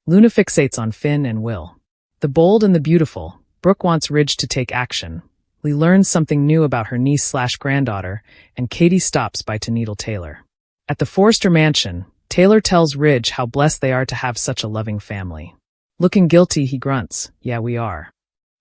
Luna fixates on Finn and Will. The bold and the beautiful, Brooke wants Ridge to take action. Lee learns something new about her niece/granddaughter, and Katie stops by to needle Taylor. At the Forrester mansion, Taylor tells Ridge how blessed they are to have such a loving family. Looking guilty, he grunts, "Yeah, we are."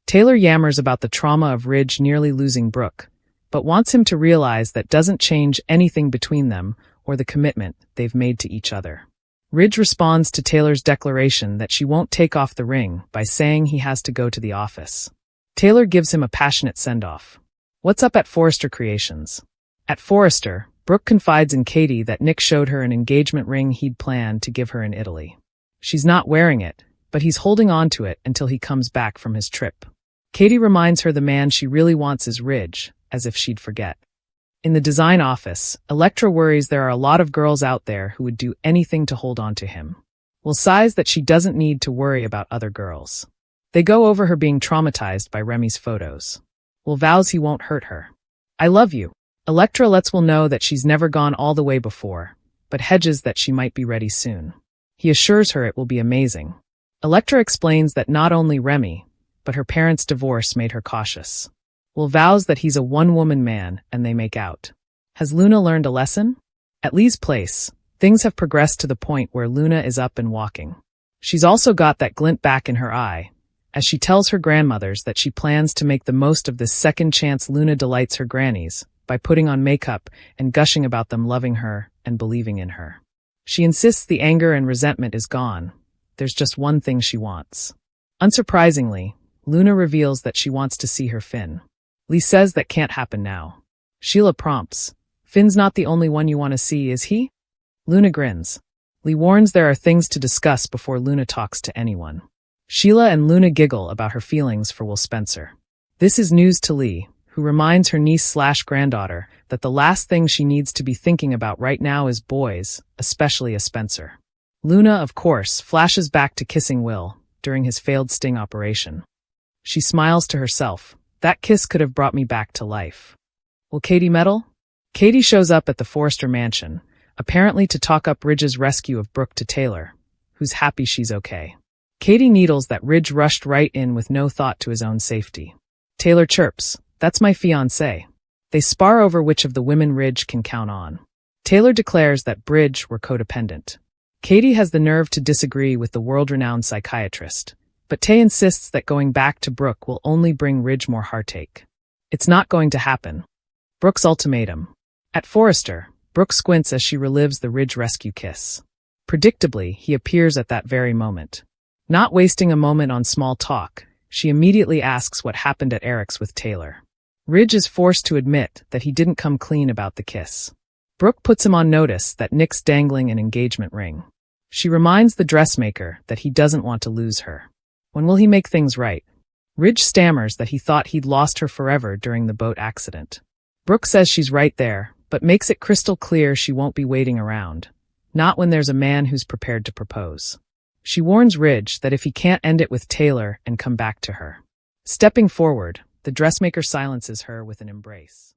Taylor yammers about the trauma of Ridge nearly losing Brooke, but wants him to realize that doesn't change anything between them or the commitment they've made to each other. Ridge responds to Taylor's declaration that she won't take off the ring by saying he has to go to the office. Taylor gives him a passionate send-off. What's up at Forrester Creations? At Forrester, Brooke confides in Katie that Nick showed her an engagement ring he'd planned to give her in Italy. She's not wearing it, but he's holding on to it until he comes back from his trip. Katie reminds her the man she really wants is Ridge, as if she'd forget. In the design office, Elektra worries there are a lot of girls out there who would do anything to hold on to him. Will sighs that she doesn't need to worry about other girls. They go over her being traumatized by Remy's photos. Will vows he won't hurt her. "I love you." Elektra lets Will know that she's never gone all the way before, but hedges that she might be ready soon. He assures her it will be amazing. Elektra explains that not only Remy, but her parents' divorce made her cautious. Will vows that he's a one-woman man, and they make out. Has Luna learned a lesson? At Lee's place, things have progressed to the point where Luna is up and walking. She's also got that glint back in her eye, as she tells her grandmothers that she plans to make the most of this second chance. Luna delights her grannies by putting on makeup and gushing about them loving her and believing in her. She insists the anger and resentment is gone. There's just one thing she wants. Unsurprisingly, Luna reveals that she wants to see her Finn. Lee says that can't happen now. Sheila prompts, "Finn's not the only one you want to see, is he?" Luna grins. Lee warns there are things to discuss before Luna talks to anyone. Sheila and Luna giggle about her feelings for Will Spencer. This is news to Lee, who reminds her niece/granddaughter that the last thing she needs to be thinking about right now is boys, especially a Spencer. Luna, of course, flashes back to kissing Will during his failed sting operation. She smiles to herself. That kiss could have brought me back to life. Will Katie meddle? Katie shows up at the Forrester mansion, apparently to talk up Ridge's rescue of Brooke to Taylor, who's happy she's okay. Katie needles that Ridge rushed right in with no thought to his own safety. Taylor chirps, "That's my fiancé." They spar over which of the women Ridge can count on. Taylor declares that Ridge were codependent. Katie has the nerve to disagree with the world-renowned psychiatrist, but Tay insists that going back to Brooke will only bring Ridge more heartache. It's not going to happen. Brooke's ultimatum. At Forrester, Brooke squints as she relives the Ridge rescue kiss. Predictably, he appears at that very moment. Not wasting a moment on small talk, she immediately asks what happened at Eric's with Taylor. Ridge is forced to admit that he didn't come clean about the kiss. Brooke puts him on notice that Nick's dangling an engagement ring. She reminds the dressmaker that he doesn't want to lose her. When will he make things right? Ridge stammers that he thought he'd lost her forever during the boat accident. Brooke says she's right there, but makes it crystal clear she won't be waiting around. Not when there's a man who's prepared to propose. She warns Ridge that if he can't end it with Taylor and come back to her. Stepping forward, the dressmaker silences her with an embrace.